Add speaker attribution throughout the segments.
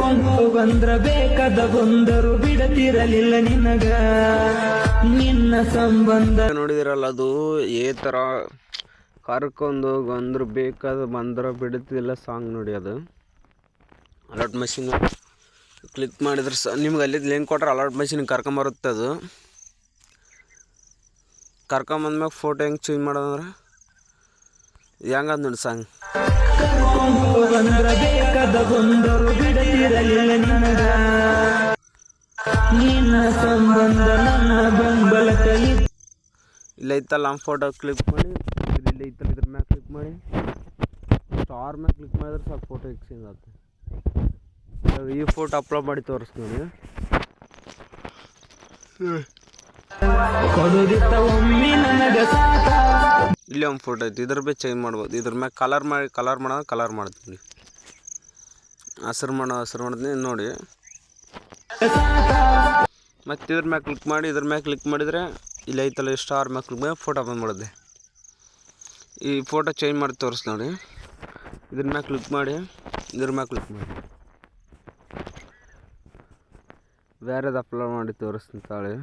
Speaker 1: ಕರ್ಕೊಂಡು ಬಂದ್ರ ಬೇಕಾದ ಬಂದರು ಬಿಡತಿರಲಿಲ್ಲ ನಿನಗ ನಿನ್ನ ಸಂಬಂಧ
Speaker 2: ನೋಡಿದಿರಲ್ಲ ಅದು ಏ ಥರ ಕರ್ಕೊಂಡು ಬಂದ್ರು ಬೇಕಾದ ಬಂದ್ರ ಬಿಡುತ್ತಿಲ್ಲ ಸಾಂಗ್ ನೋಡಿ ಅದು ಅಲರ್ಟ್ ಮಷಿನ್ ಕ್ಲಿಕ್ ಮಾಡಿದ್ರೆ ನಿಮ್ಗೆ ಅಲ್ಲಿ ಲಿಂಕ್ ಕೊಟ್ರೆ ಅಲರ್ಟ್ ಮಷಿನ್ ಕರ್ಕೊಂಬರುತ್ತೆ ಅದು ಕರ್ಕೊಂಬಂದ್ಮ್ಯಾಗ ಫೋಟೋ ಹೆಂಗೆ ಚೇಂಜ್ ಮಾಡೋದಂದ್ರೆ ಹೆಂಗಂದು ನೋಡಿ ಸಾಂಗ್
Speaker 1: ಕರ್ಕೊಂಡು ಬಂದ್ರ ಬೇಕಾದ ಬಂದರು ಬಿಡತಿರಲಿಲ್ಲ ನಿನಗ ನಿನ್ನ ಸಂಬಂಧ ನನ್ನ ಬೆಂಬಲ ಕೈ
Speaker 2: ಇಲ್ಲ ಐತಲ್ಲ ನಮ್ಮ ಫೋಟೋ ಕ್ಲಿಕ್ ಮಾಡಿ ಇಲ್ಲ ಐತಲ್ಲ ಇದ್ರ ಮ್ಯಾಗ ಕ್ಲಿಕ್ ಮಾಡಿ ಸ್ಟಾರ್ ಮ್ಯಾಗ ಕ್ಲಿಕ್ ಮಾಡಿದ್ರೆ ಸಾಕು ಫೋಟೋ ಎಕ್ಸ್ಚೇಂಜ್ ಆಗುತ್ತೆ ಈ ಫೋಟೋ ಅಪ್ಲೋಡ್ ಮಾಡಿ ತೋರಿಸ್ತೀನಿ
Speaker 1: ಕೊಡುದಿತ್ತ ಒಮ್ಮೆ ನನಗ ಸಾಕ
Speaker 2: ಇಲ್ಲಿ ಒಂದು ಫೋಟೋ ಐತಿ ಇದ್ರ ಬಿ ಚೇಂಜ್ ಮಾಡ್ಬೋದು ಇದ್ರ ಮ್ಯಾಗ ಕಲರ್ ಮಾಡೋದು ಕಲರ್ ಮಾಡ್ತೀನಿ ಹಸ್ರು ಮಾಡ್ತೀನಿ ನೋಡಿ ಮತ್ತು ಇದ್ರ ಮ್ಯಾಗ ಕ್ಲಿಕ್ ಮಾಡಿ ಇದ್ರ ಮ್ಯಾಗ ಕ್ಲಿಕ್ ಮಾಡಿದರೆ ಇಲ್ಲಿ ಐತಲ್ಲ ಸ್ಟಾರ್ ಮ್ಯಾಗ ಕ್ಲಿಕ್ ಮಾಡಿ ಫೋಟೋ ಬಂದು ಮಾಡಿದೆ ಈ ಫೋಟೋ ಚೇಂಜ್ ಮಾಡಿ ತೋರಿಸ್ ನೋಡಿ ಇದ್ರ ಮ್ಯಾಗ ಕ್ಲಿಕ್ ಮಾಡಿ ಇದ್ರ ಮ್ಯಾಗ ಕ್ಲಿಕ್ ಮಾಡಿ ಬೇರೆದು ಅಪ್ಲೋಡ್ ಮಾಡಿ ತೋರಿಸ್ತೀನಿ ತಾಳೆ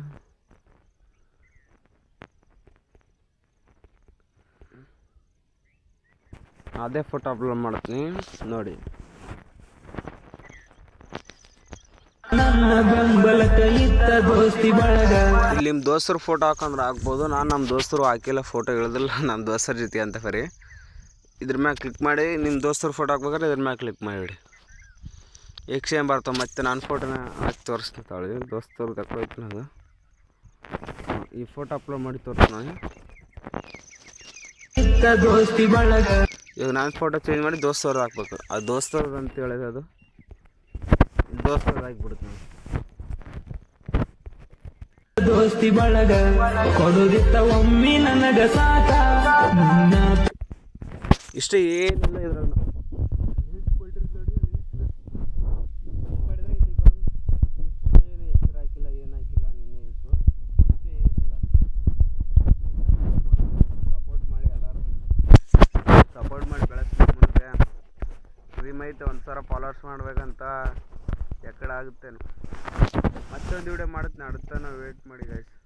Speaker 2: ಅದೇ ಫೋಟೋ ಅಪ್ಲೋಡ್ ಮಾಡ್ತೀನಿ ನೋಡಿ
Speaker 1: ನನ್ನ ಬೆಂಬಲ ಕೈತ ದೋಸ್ತಿ ಬಳಗ
Speaker 2: ಇಲ್ಲಿ ನಿಮ್ಮ ದೋಸ್ತರು ಫೋಟೋ ಹಾಕಂದ್ರೆ ಹಾಕ್ಬೋದು ನಾನು ನಮ್ಮ ದೋಸ್ತರು ಹಾಕಿಲ್ಲ ಫೋಟೋ ಇಳಿದಿಲ್ಲ ನಮ್ಮ ದೋಸ್ತರ ಜೊತೆ ಅಂತ ಬರೀ ಇದ್ರ ಮ್ಯಾಗ ಕ್ಲಿಕ್ ಮಾಡಿ ನಿಮ್ಮ ದೋಸ್ತರು ಫೋಟೋ ಹಾಕ್ಬೇಕಾದ್ರೆ ಇದ್ರ ಮ್ಯಾಗ ಕ್ಲಿಕ್ ಮಾಡಿಬಿಡಿ ಎಕ್ಸ್ಚೇಂಜ್ ಬರ್ತಾವೆ ಮತ್ತು ನಾನು ಫೋಟೋನ ಹಾಕಿ ತೋರಿಸ್ತೀನಿ ತಾಳಿ ದೋಸ್ತರು ತಗೊಳ್ತೀನಿ ನಾನು ಈ ಫೋಟೋ ಅಪ್ಲೋಡ್ ಮಾಡಿ ತೋರಿಸ್ತೀನಿ
Speaker 1: ದೋಸ್ತಿ ಬಳಗ
Speaker 2: ಇವಾಗ ನಾನು ಫೋಟೋ ಚೇಂಜ್ ಮಾಡಿ ದೋಸ್ತವ್ರದ್ದು ಹಾಕ್ಬೇಕು ಅದು ದೋಸ್ತವ್ರದ್ದು ಅಂತ ಹೇಳಿದೆ ಅದು ದೋಸ್ತವ್ರದ್ದು ಹಾಕಿಬಿಡ್ತೀನಿ
Speaker 1: ದೋಸ್ತಿ ಬಳಗ ಕೊಡುದಿತ್ತ ಒಮ್ಮೆ ನನಗ ಸಾಕ
Speaker 2: ಇಷ್ಟೇ ಏನಿಲ್ಲ ಇದ್ರಾಗ ಸಪೋರ್ಟ್ ಮಾಡಿ ಬೆಳೆಸ್ಬೇಕು ಮುಂದೆ ಡ್ರೀಮ್ ಐತೆ 1000 ಫಾಲೋವರ್ಸ್ ಮಾಡ್ಬೇಕಂತ ಎಕಡೆ ಆಗುತ್ತೇನು ಮತ್ತೊಂದು ವಿಡಿಯೋ ಮಾಡುತ್ತೆ அடுத்த ವೇಟ್ ಮಾಡಿ ಗೈಸ್